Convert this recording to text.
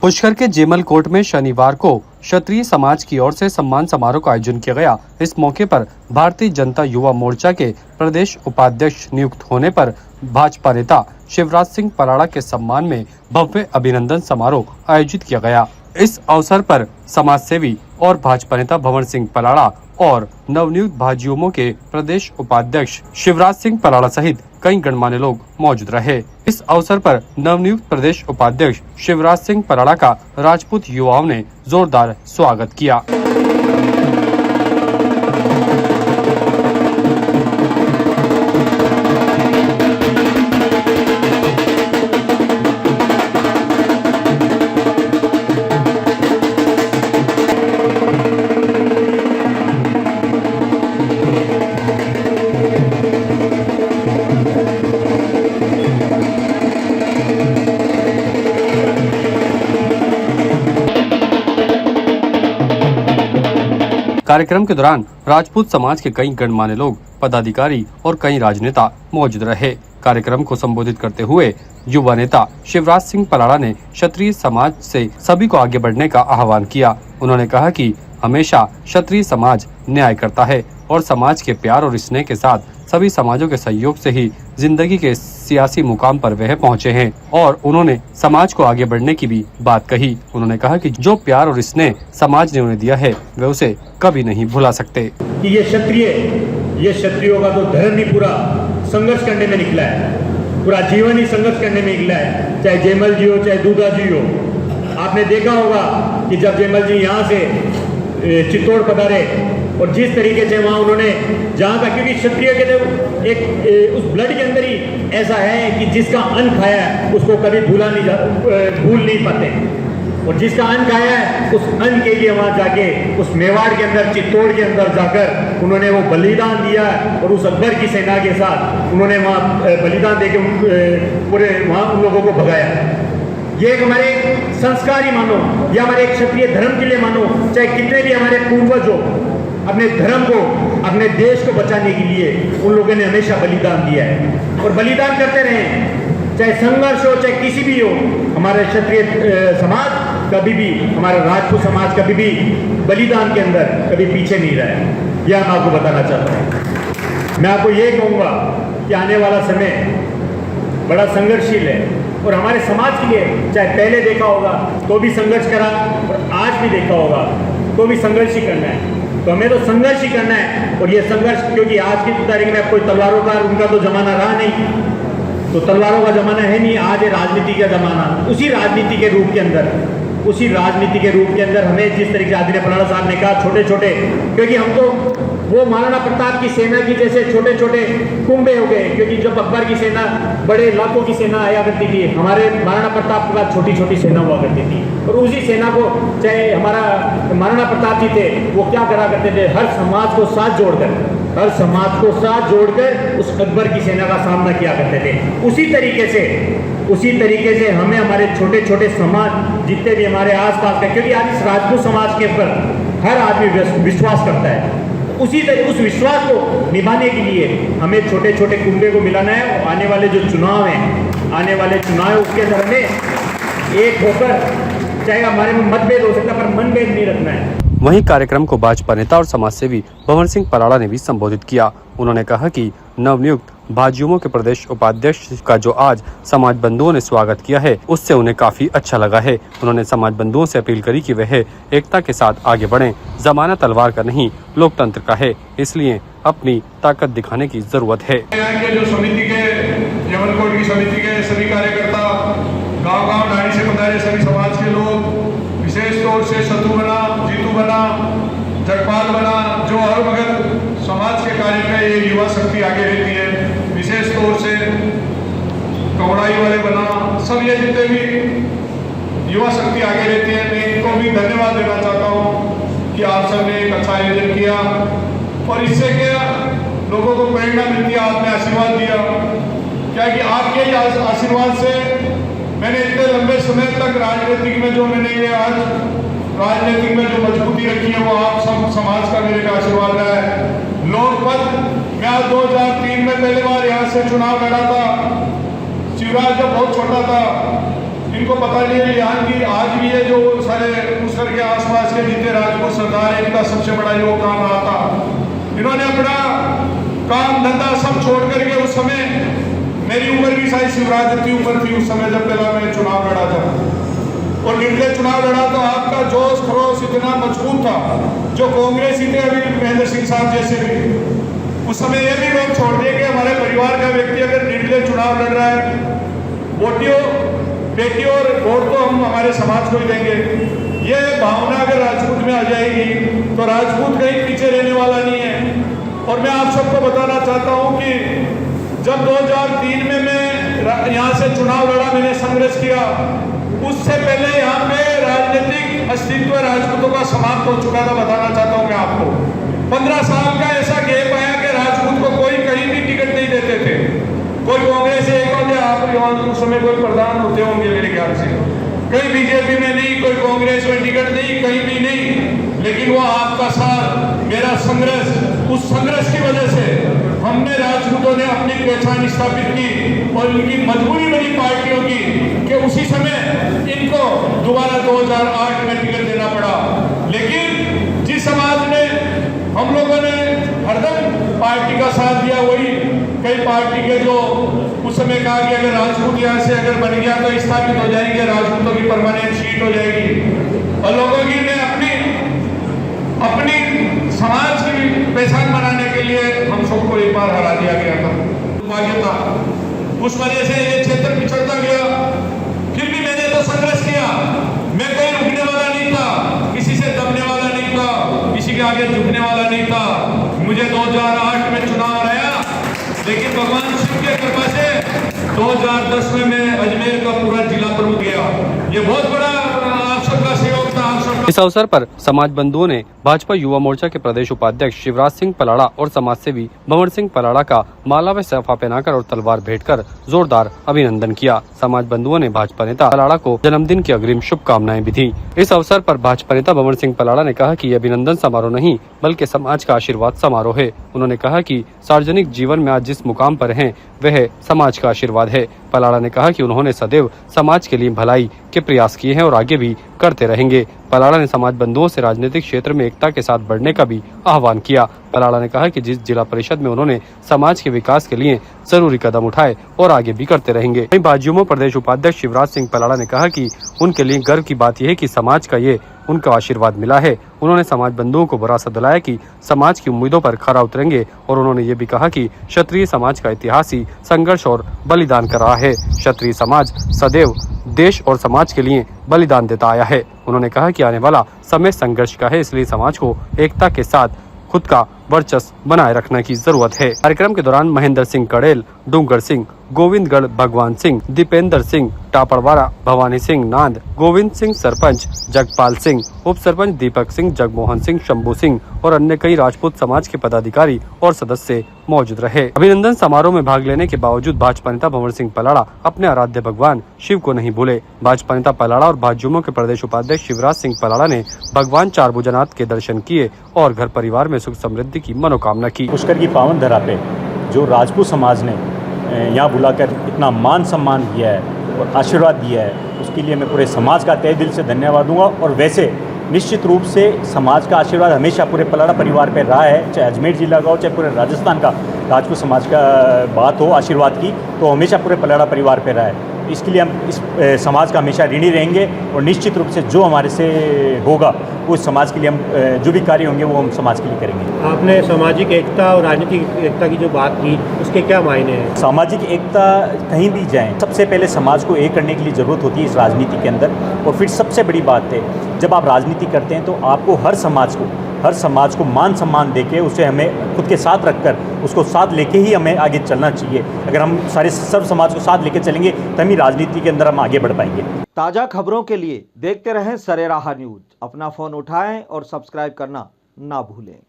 पुष्कर के Gemmell court में शनिवार को क्षत्रिय समाज की ओर से सम्मान समारोह का आयोजन किया गया। इस मौके पर भारतीय जनता युवा मोर्चा के प्रदेश उपाध्यक्ष नियुक्त होने पर भाजपा नेता शिवराज सिंह पराड़ा के सम्मान में भव्य अभिनंदन समारोह आयोजित किया गया। इस अवसर पर समाज सेवी और भाजपा नेता भंवर सिंह पराड़ा और नवनियुक्त भाजयुमो के प्रदेश उपाध्यक्ष शिवराज सिंह पराड़ा सहित कई गणमान्य लोग मौजूद रहे। इस अवसर पर नवनियुक्त प्रदेश उपाध्यक्ष शिवराज सिंह पराड़ा का राजपूत युवाओं ने जोरदार स्वागत किया। कार्यक्रम के दौरान राजपूत समाज के कई गणमान्य लोग, पदाधिकारी और कई राजनेता मौजूद रहे। कार्यक्रम को संबोधित करते हुए युवा नेता शिवराज सिंह पराड़ा ने क्षत्रिय समाज से सभी को आगे बढ़ने का आह्वान किया। उन्होंने कहा कि हमेशा क्षत्रिय समाज न्याय करता है और समाज के प्यार और स्नेह के साथ सभी समाजों के सहयोग से ही जिंदगी के सियासी मुकाम पर वह पहुंचे हैं और उन्होंने समाज को आगे बढ़ने की भी बात कही। उन्होंने कहा कि जो प्यार और स्नेह समाज ने उन्हें दिया है वे उसे कभी नहीं भुला सकते। कि ये क्षत्रियों का तो धर्म ही पूरा संघर्ष करने में निकला है, पूरा जीवन ही संघर्ष करने में निकला है। चाहे जेमल जी हो, चाहे दूधा जी हो। आपने देखा होगा कि जब जेमल जी यहाँ से चित्तौड़ पधारे और जिस तरीके से वहाँ उन्होंने जहाँ का, क्योंकि क्षत्रिय के तो एक उस ब्लड के अंदर ही ऐसा है कि जिसका अन्न खाया है उसको कभी भूल नहीं पाते, और जिसका अन्न खाया है उस अन्न के लिए वहाँ जाके उस मेवाड़ के अंदर, चित्तौड़ के अंदर जाकर उन्होंने वो बलिदान दिया और उस अकबर की सेना के साथ उन्होंने वहाँ बलिदान देके पूरे वहाँ उन लोगों को भगाया। ये एक हमारे संस्कार ही मानो या हमारे एक क्षत्रिय धर्म के लिए मानो, चाहे कितने भी हमारे पूर्वज हो, अपने धर्म को, अपने देश को बचाने के लिए उन लोगों ने हमेशा बलिदान दिया है और बलिदान करते रहे। चाहे संघर्ष हो, चाहे किसी भी हो, हमारे क्षत्रिय समाज कभी भी, हमारा राजपूत समाज कभी भी बलिदान के अंदर कभी पीछे नहीं रहा है। यह मैं आपको बताना चाहता हूँ। मैं आपको ये कहूँगा कि आने वाला समय बड़ा संघर्षशील है और हमारे समाज के लिए, चाहे पहले देखा होगा तो भी संघर्ष करा और आज भी देखा होगा तो भी संघर्ष ही करना है। तो हमें तो संघर्ष ही करना है। और ये संघर्ष, क्योंकि आज की तारीख में कोई तलवारों का, उनका तो जमाना रहा नहीं, तो तलवारों का जमाना है नहीं, आज है राजनीति का जमाना। उसी राजनीति के रूप के अंदर हमें जिस तरीके से आदरणीय पराड़ा साहब ने कहा, छोटे छोटे, क्योंकि हम तो वो महाराणा प्रताप की सेना की जैसे छोटे छोटे कुंभे हो गए, क्योंकि जब अकबर की सेना बड़े लाखों की सेना आया करती थी, हमारे महाराणा प्रताप के बाद छोटी छोटी सेना हुआ करती थी। और उसी सेना को, चाहे हमारा महाराणा प्रताप जी थे, वो क्या करा करते थे, हर समाज को साथ जोड़कर उस अकबर की सेना का सामना किया करते थे। उसी तरीके से हमें हमारे छोटे छोटे समाज, जितने भी हमारे आसपास का, क्योंकि आज इस राजपूत समाज के ऊपर हर आदमी विश्वास करता है, उस विश्वास को निभाने के लिए हमें छोटे छोटे कुंभे को मिलाना है। आने वाले जो चुनाव है उसके अंदर हमें एक होकर, चाहे हमारे में मतभेद हो सकता है पर मनभेद नहीं रखना है। वहीं कार्यक्रम को भाजपा नेता और समाज सेवी भंवर सिंह पराड़ा ने भी संबोधित किया। उन्होंने कहा कि नवनियुक्त भाजयुमो के प्रदेश उपाध्यक्ष का जो आज समाज बंधुओं ने स्वागत किया है उससे उन्हें काफी अच्छा लगा है। उन्होंने समाज बंधुओं से अपील करी कि वह एकता के साथ आगे बढ़ें। जमाना तलवार का नहीं, लोकतंत्र का है, इसलिए अपनी ताकत दिखाने की जरूरत है। जो समिति के, जेमल की समिति के सभी कार्यकर्ता, गाँव नाड़ी से पधारे सभी समाज के लोग, विशेष तौर से शत्रु बना, जीतू बना, जगपाल बना, जो हर वक्त समाज के कार्य में ये युवा शक्ति आगे रहती है, विशेष तौर से कवड़ाई वाले बना, सब ये जितने भी युवा शक्ति आगे रहती है, मैं इनको भी धन्यवाद देना चाहता हूँ कि आप सब ने एक अच्छा आयोजन किया और इससे क्या लोगों को प्रेरणा मिलती है। आपने आशीर्वाद दिया, क्या कि आपके आशीर्वाद से मैंने इतने लंबे समय तक राजनीतिक में जो मैंने ये आज राजनीतिक में जो मजबूती रखी है वो आप सब समाज का मेरे का आशीर्वाद रहा है। लोकमत, मैं 2003 में पहली बार यहाँ से चुनाव लड़ा था। शिवराज जब बहुत छोटा था इनको पता नहीं है यहाँ की आज भी ये जो सारे उसकर के आसपास के जितने राजपूत सरदार है, इनका सबसे बड़ा योगदान रहा था। इन्होंने अपना काम धंधा सब छोड़ करके उस समय, मेरी उम्र भी शायद शिवराज की उम्र थी उस समय जब पहला मैं चुनाव लड़ा था, और निर्दलीय चुनाव लड़ा तो आपका जोश खरोश इतना मजबूत था, जो कांग्रेस ही थे अभी महेंद्र सिंह साहब जैसे भी, उस समय ये भी लोग छोड़ दिए कि हमारे परिवार का व्यक्ति अगर निर्दलीय चुनाव लड़ रहा है, वोटियों बेटी और वोट तो हम हमारे समाज को ही देंगे। ये भावना अगर राजपूत में आ जाएगी तो राजपूत कहीं पीछे रहने वाला नहीं है। और मैं आप सबको बताना चाहता हूं कि जब 2003 में मैं यहाँ से चुनाव लड़ा, मैंने संघर्ष किया, उससे पहले यहाँ पे राजनीतिक अस्तित्व राजपूतों का समाप्त हो चुका था। बताना चाहता हूँ मैं आपको, 15 साल का ऐसा गैप आया कि राजपूत को कोई कहीं भी टिकट नहीं देते थे। कोई कांग्रेस से एक होते, आप उस समय कोई प्रधान होते होंगे मेरे ख्याल से, कहीं बीजेपी में नहीं, कोई कांग्रेस में टिकट नहीं, कहीं भी नहीं। लेकिन वो आपका साथ, मेरा संघर्ष, उस संघर्ष की वजह से हमने राजपूतों ने अपनी पहचान स्थापित की और इनकी मजबूरी बनी पार्टियों की कि उसी समय इनको दोबारा 2008 में टिकट देना पड़ा। लेकिन जिस समाज ने, हम लोगों ने हरदम पार्टी का साथ दिया, वही कई पार्टी के जो उस समय कहा कि अगर राजपूत यहाँ से अगर बन गया तो स्थापित हो जाएंगे, राजपूतों की परमानेंट सीट हो जाएगी, और लोगों की ने अपनी समाज की पहचान बनाने के लिए हम सबको एक बार हरा दिया गया था। दुर्भाग्य था, उस वजह से ये क्षेत्र पिछड़ता गया। फिर भी मैंने तो संघर्ष किया, मैं कहीं रुकने वाला नहीं था, किसी से दबने वाला नहीं था, किसी के आगे झुकने वाला नहीं था। मुझे 2008 में चुनाव आया, लेकिन भगवान शिव के कृपा से 2010 में मैं अजमेर का पूरा जिला प्रमुख गया। ये बहुत बड़ा आप सबका सहयोग था। इस अवसर पर समाज बंधुओं ने भाजपा युवा मोर्चा के प्रदेश उपाध्यक्ष शिवराज सिंह पलाड़ा और समाज सेवी भंवर सिंह पलाड़ा का माला व सैफा पहनाकर और तलवार भेंट कर जोरदार अभिनंदन किया। समाज बंधुओं ने भाजपा नेता पलाड़ा को जन्मदिन की अग्रिम शुभकामनाएं भी दी। इस अवसर पर भाजपा नेता भंवर सिंह पलाड़ा ने कहा कि यह अभिनंदन समारोह नहीं बल्कि समाज का आशीर्वाद समारोह है। उन्होंने कहा कि सार्वजनिक जीवन में आज जिस मुकाम पर हैं वह समाज का आशीर्वाद है। पलाड़ा ने कहा कि उन्होंने सदैव समाज के लिए भलाई के प्रयास किए हैं और आगे भी करते रहेंगे। पलाड़ा ने समाज बंधुओं से राजनीतिक क्षेत्र में एकता के साथ बढ़ने का भी आह्वान किया। पलाड़ा ने कहा कि जिस जिला परिषद में उन्होंने समाज के विकास के लिए जरूरी कदम उठाए और आगे भी करते रहेंगे। वहीं भाजयुमो प्रदेश उपाध्यक्ष शिवराज सिंह पलाड़ा ने कहा कि उनके लिए गर्व की बात यह है कि समाज का ये उनका आशीर्वाद मिला है। उन्होंने समाज बंधुओं को भरोसा दिलाया कि समाज की उम्मीदों पर खरा उतरेंगे और उन्होंने ये भी कहा कि क्षत्रिय समाज का इतिहास ही संघर्ष और बलिदान कर रहा है। क्षत्रिय समाज सदैव देश और समाज के लिए बलिदान देता आया है। उन्होंने कहा कि आने वाला समय संघर्ष का है, इसलिए समाज को एकता के साथ खुद का वर्चस्व बनाए रखने की जरूरत है। कार्यक्रम के दौरान महेंद्र सिंह कड़ेल, डूंगर सिंह, गोविंदगढ़ भगवान सिंह, दीपेंद्र सिंह टापड़वाड़ा, भवानी सिंह नांद, गोविंद सिंह सरपंच, जगपाल सिंह, उप सरपंच दीपक सिंह, जगमोहन सिंह, शंभू सिंह और अन्य कई राजपूत समाज के पदाधिकारी और सदस्य मौजूद रहे। अभिनंदन समारोह में भाग लेने के बावजूद भाजपा नेता भंवर सिंह पलाड़ा अपने आराध्य भगवान शिव को नहीं भूले। भाजपा नेता पलाड़ा और भाजयुमो के प्रदेश उपाध्यक्ष शिवराज सिंह पलाड़ा ने भगवान चारभुजनाथ के दर्शन किए और घर परिवार में सुख समृद्धि की मनोकामना की। पुष्कर की पावन धरा पे जो राजपूत समाज ने यहाँ बुलाकर इतना मान सम्मान दिया है और आशीर्वाद दिया है, उसके लिए मैं पूरे समाज का तहे दिल से धन्यवाद दूंगा। और वैसे निश्चित रूप से समाज का आशीर्वाद हमेशा पूरे पलाड़ा परिवार पर रहा है, चाहे अजमेर जिला का हो, चाहे पूरे राजस्थान का राजपूत समाज का बात हो आशीर्वाद की, तो हमेशा पूरे पलाड़ा परिवार पर रहा है। इसके लिए हम इस समाज का हमेशा ऋणी रहेंगे और निश्चित रूप से जो हमारे से होगा उस समाज के लिए हम जो भी कार्य होंगे वो हम समाज के लिए करेंगे। आपने सामाजिक एकता और राजनीतिक एकता की जो बात की, उसके क्या मायने हैं? सामाजिक एकता कहीं भी जाएं, सबसे पहले समाज को एक करने के लिए ज़रूरत होती है इस राजनीति के अंदर। और फिर सबसे बड़ी बात है, जब आप राजनीति करते हैं तो आपको हर समाज को मान सम्मान देके उसे हमें खुद के साथ रखकर उसको साथ लेके ही हमें आगे चलना चाहिए। अगर हम सर्व समाज को साथ लेके चलेंगे तभी राजनीति के अंदर हम आगे बढ़ पाएंगे। ताज़ा खबरों के लिए देखते रहें सरेराह न्यूज़। अपना फ़ोन उठाएं और सब्सक्राइब करना ना भूलें।